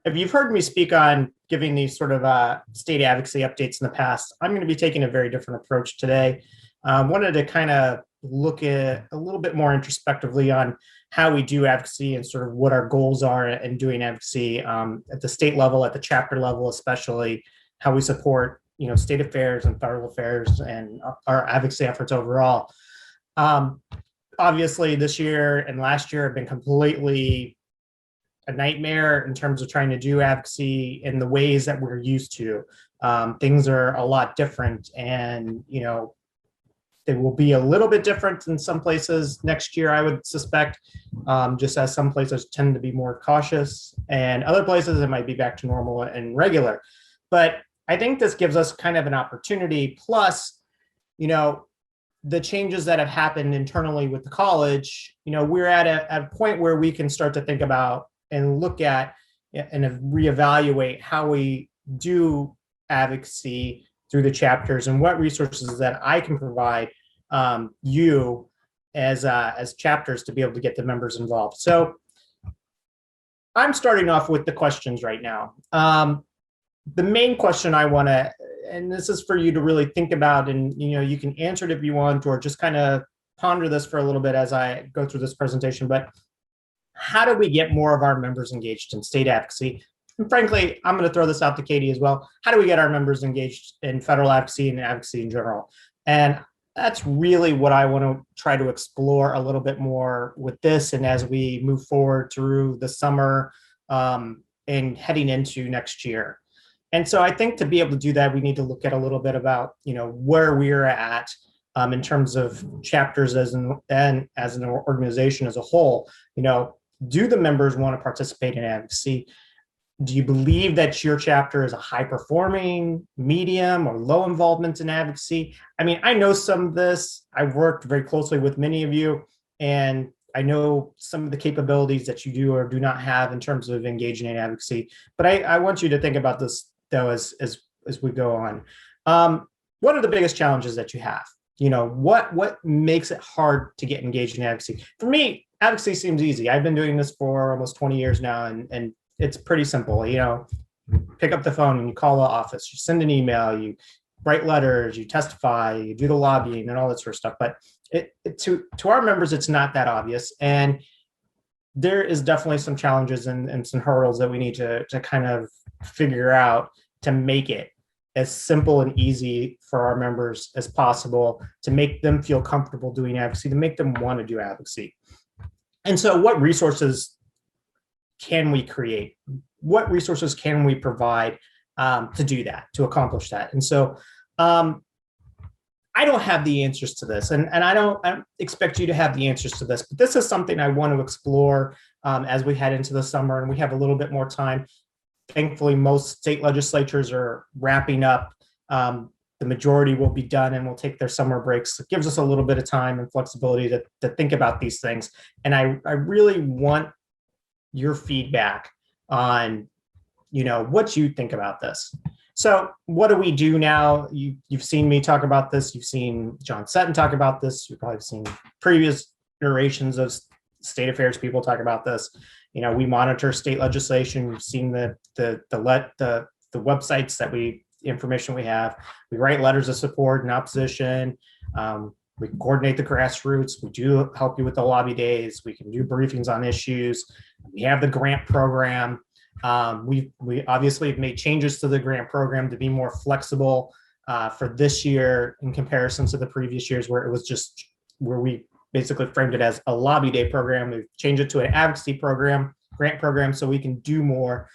if you've heard me speak on giving these sort of state advocacy updates in the past, I'm going to be taking a very different approach today. Wanted to kind of look at a little bit more introspectively on how we do advocacy and sort of what our goals are in doing advocacy at the state level, at the chapter level, especially how we support, state affairs and federal affairs and our advocacy efforts overall. Obviously, this year and last year have been completely a nightmare in terms of trying to do advocacy in the ways that we're used to. Things are a lot different, and they will be a little bit different in some places next year, I would suspect, just as some places tend to be more cautious, and other places it might be back to normal and regular. But I think this gives us kind of an opportunity. Plus, the changes that have happened internally with the college, we're at a point where we can start to think about and look at and reevaluate how we do advocacy through the chapters and what resources that I can provide you as chapters to be able to get the members involved. So I'm starting off with the questions right now. The main question I want to, and this is for you to really think about, and you can answer it if you want, or just kind of ponder this for a little bit as I go through this presentation. But how do we get more of our members engaged in state advocacy? And frankly, I'm going to throw this out to Katie as well. How do we get our members engaged in federal advocacy and advocacy in general? And that's really what I want to try to explore a little bit more with this, and as we move forward through the summer and heading into next year. And so I think to be able to do that, we need to look at a little bit about, where we're at in terms of chapters as an organization as a whole. Do the members want to participate in advocacy? Do you believe that your chapter is a high performing, medium, or low involvement in advocacy? I mean, I know some of this. I've worked very closely with many of you, and I know some of the capabilities that you do or do not have in terms of engaging in advocacy. But I want you to think about this, though, as we go on. What are the biggest challenges that you have? What makes it hard to get engaged in advocacy? For me, advocacy seems easy. I've been doing this for almost 20 years now, and it's pretty simple. Pick up the phone and you call the office, you send an email, you write letters, you testify, you do the lobbying and all that sort of stuff. But to our members, it's not that obvious. And there is definitely some challenges and some hurdles that we need to kind of figure out to make it as simple and easy for our members as possible, to make them feel comfortable doing advocacy, to make them want to do advocacy. And so what resources can we create? What resources can we provide to do that, to accomplish that? And so I don't have the answers to this, and I don't expect you to have the answers to this, but this is something I want to explore as we head into the summer and we have a little bit more time. Thankfully, most state legislatures are wrapping up. The majority will be done and will take their summer breaks. It gives us a little bit of time and flexibility to think about these things. And I really want your feedback on, what you think about this. So what do we do now? You've seen me talk about this. You've seen John Sutton talk about this. You've probably seen previous iterations of state affairs people talk about this. We monitor state legislation. We've seen the websites information we have. We write letters of support and opposition. We coordinate the grassroots. We do help you with the lobby days. We can do briefings on issues. We have the grant program. We obviously have made changes to the grant program to be more flexible for this year in comparison to the previous years, where it was just where we basically framed it as a lobby day program. We've changed it to an advocacy program, grant program, so we can do more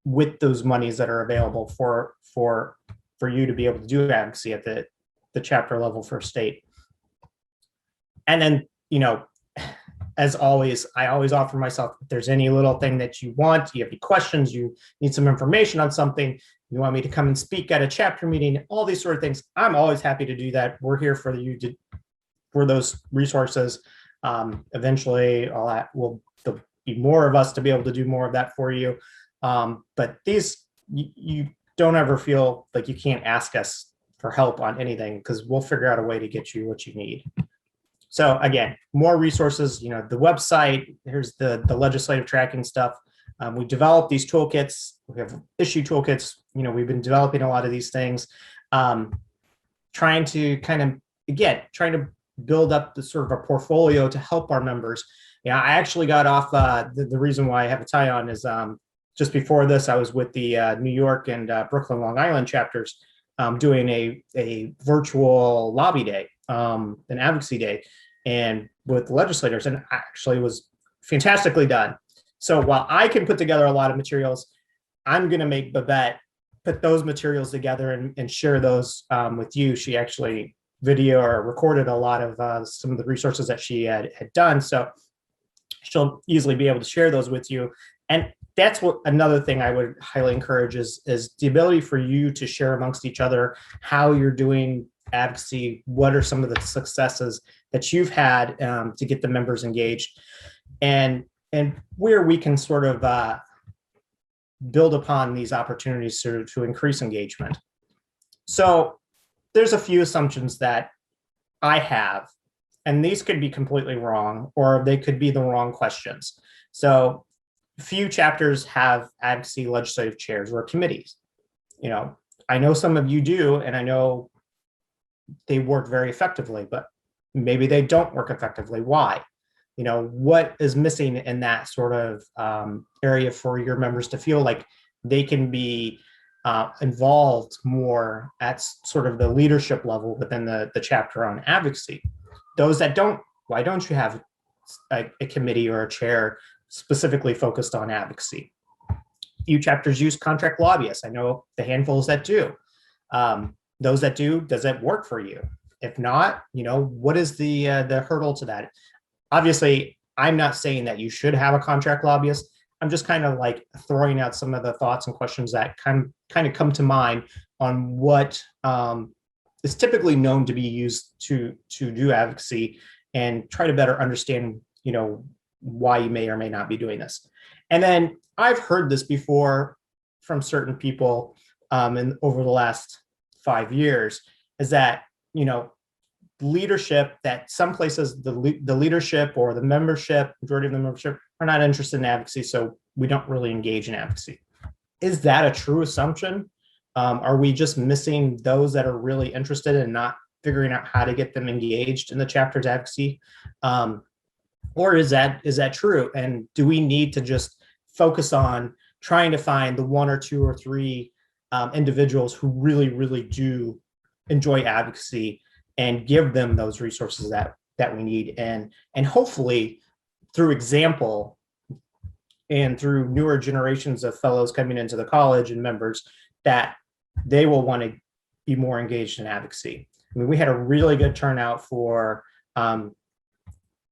with those monies that are available for you to be able to do advocacy at the chapter level for state. And then, as always, I always offer myself, if there's any little thing that you want, you have any questions, you need some information on something, you want me to come and speak at a chapter meeting, all these sort of things, I'm always happy to do that. We're here for you for those resources. Eventually, there'll be more of us to be able to do more of that for you. But you don't ever feel like you can't ask us for help on anything, because we'll figure out a way to get you what you need. So again, more resources, the website, here's the legislative tracking stuff. We developed these toolkits. We have issue toolkits. We've been developing a lot of these things, trying to trying to build up the sort of a portfolio to help our members. I actually got off, the reason why I have a tie on is just before this, I was with the New York and Brooklyn, Long Island chapters doing a virtual lobby day, an advocacy day, and with legislators, and actually was fantastically done. So while I can put together a lot of materials, I'm going to make Babette put those materials together and share those with you. She actually video or recorded a lot of some of the resources that she had done. So she'll easily be able to share those with you. And that's what another thing I would highly encourage is the ability for you to share amongst each other how you're doing advocacy, what are some of the successes that you've had to get the members engaged, and where we can sort of build upon these opportunities to increase engagement. So there's a few assumptions that I have, and these could be completely wrong, or they could be the wrong questions. So few chapters have advocacy legislative chairs or committees. I know some of you do, and I know they work very effectively, but maybe they don't work effectively. Why? What is missing in that sort of area for your members to feel like they can be involved more at sort of the leadership level within the chapter on advocacy? Those that don't, why don't you have a committee or a chair specifically focused on advocacy? Few chapters use contract lobbyists. I know the handfuls that do. Those that do, does it work for you? If not, what is the hurdle to that? Obviously, I'm not saying that you should have a contract lobbyist. I'm just kind of like throwing out some of the thoughts and questions that kind of come to mind on what is typically known to be used to do advocacy, and try to better understand, why you may or may not be doing this. And then I've heard this before from certain people and over the last 5 years, is that, leadership, that some places the leadership or the membership, majority of the membership, are not interested in advocacy, so we don't really engage in advocacy. Is that a true assumption? Are we just missing those that are really interested and not figuring out how to get them engaged in the chapter's advocacy? Or is that true? And do we need to just focus on trying to find the one or two or three individuals who really, really do enjoy advocacy and give them those resources that we need? And hopefully through example and through newer generations of fellows coming into the college and members, that they will want to be more engaged in advocacy. I mean, we had a really good turnout for the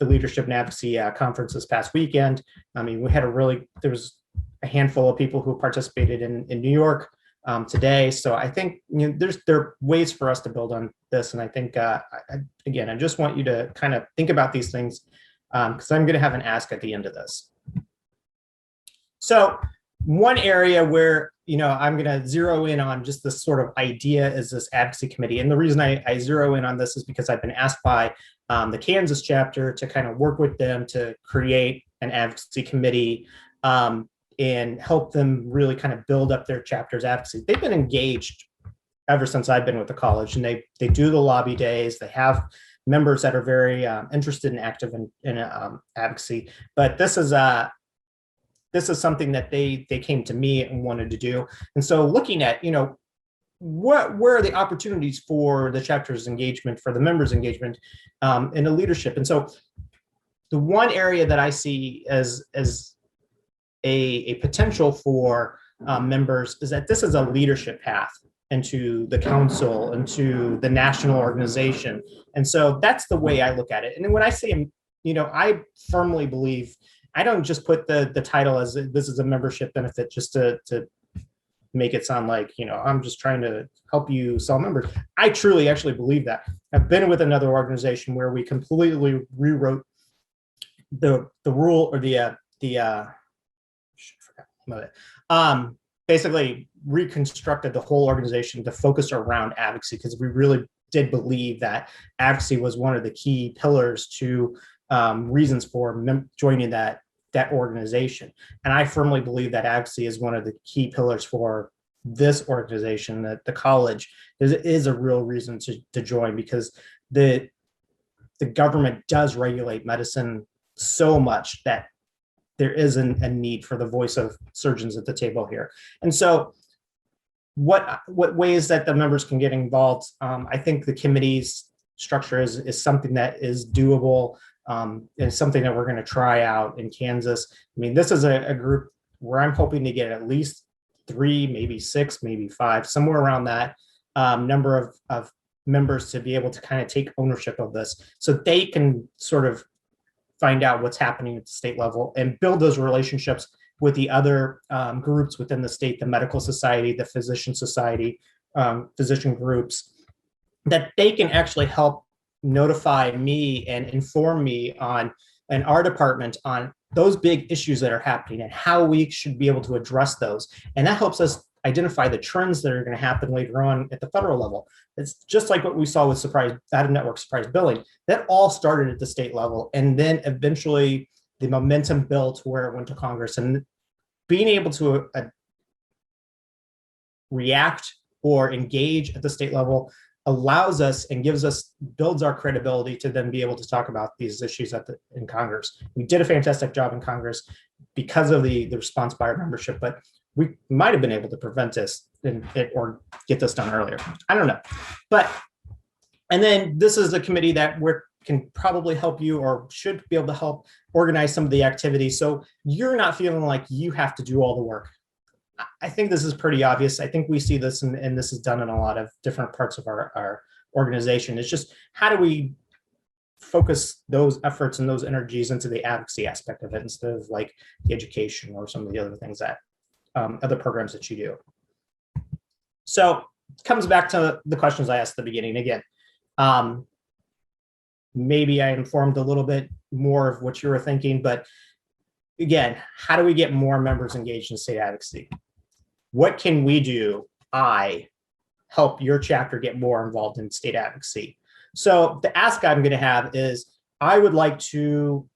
Leadership and Advocacy conference this past weekend. I mean, there was a handful of people who participated in New York today. So I think there are ways for us to build on this. And I think, again, I just want you to kind of think about these things, because I'm going to have an ask at the end of this. So one area where, I'm going to zero in on just this sort of idea is this advocacy committee. And the reason I zero in on this is because I've been asked by the Kansas chapter to kind of work with them to create an advocacy committee and help them really kind of build up their chapter's advocacy. They've been engaged ever since I've been with the college, and they do the lobby days. They have members that are very interested and active in advocacy. But this is something that they came to me and wanted to do. And so looking at, where are the opportunities for the chapter's engagement, for the members' engagement in the leadership? And so the one area that I see as a potential for members is that this is a leadership path into the council, into the national organization. And so that's the way I look at it. And then when I say, I firmly believe, I don't just put the title as this is a membership benefit just to make it sound like, I'm just trying to help you sell members. I truly actually believe that. I've been with another organization where we completely rewrote the rule, or basically reconstructed the whole organization to focus around advocacy, because we really did believe that advocacy was one of the key pillars to reasons for joining that that organization. And I firmly believe that advocacy is one of the key pillars for this organization, that the college is a real reason to join, because the government does regulate medicine so much that there is a need for the voice of surgeons at the table here. And so what ways that the members can get involved? I think the committee's structure is something that is doable. It's something that we're going to try out in Kansas. I mean, this is a group where I'm hoping to get at least 3, maybe 6, maybe 5, somewhere around that number of members to be able to kind of take ownership of this, so they can sort of find out what's happening at the state level and build those relationships with the other groups within the state, the medical society, the physician society, physician groups, that they can actually help notify me and inform me on, and our department, on those big issues that are happening and how we should be able to address those. And that helps us identify the trends that are going to happen later on at the federal level. It's just like what we saw with out-of-network surprise billing. That all started at the state level, and then eventually the momentum built where it went to Congress. And being able to react or engage at the state level allows us and builds our credibility to then be able to talk about these issues in Congress. We did a fantastic job in Congress because of the response by our membership, but we might have been able to prevent this or get this done earlier. I don't know. And then this is a committee that can probably help you, or should be able to help organize some of the activities, so you're not feeling like you have to do all the work. I think this is pretty obvious. I think we see this, and this is done in a lot of different parts of our organization. It's just, how do we focus those efforts and those energies into the advocacy aspect of it, instead of like the education or some of the other things that other programs that you do. So it comes back to the questions I asked at the beginning again. Maybe I informed a little bit more of what you were thinking, but again, how do we get more members engaged in state advocacy? What can we do? Help your chapter get more involved in state advocacy. So the ask I'm going to have is, I would like to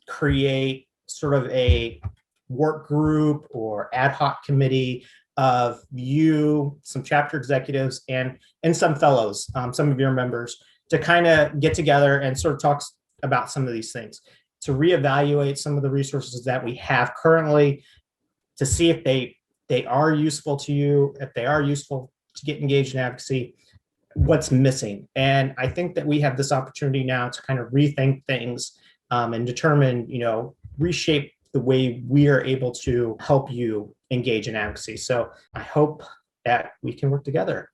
create sort of a work group or ad hoc committee of you, some chapter executives, and some fellows, some of your members, to kind of get together and sort of talk about some of these things, to reevaluate some of the resources that we have currently, to see if they are useful to you, if they are useful to get engaged in advocacy, what's missing. And I think that we have this opportunity now to kind of rethink things and determine, reshape the way we are able to help you engage in advocacy. So I hope that we can work together.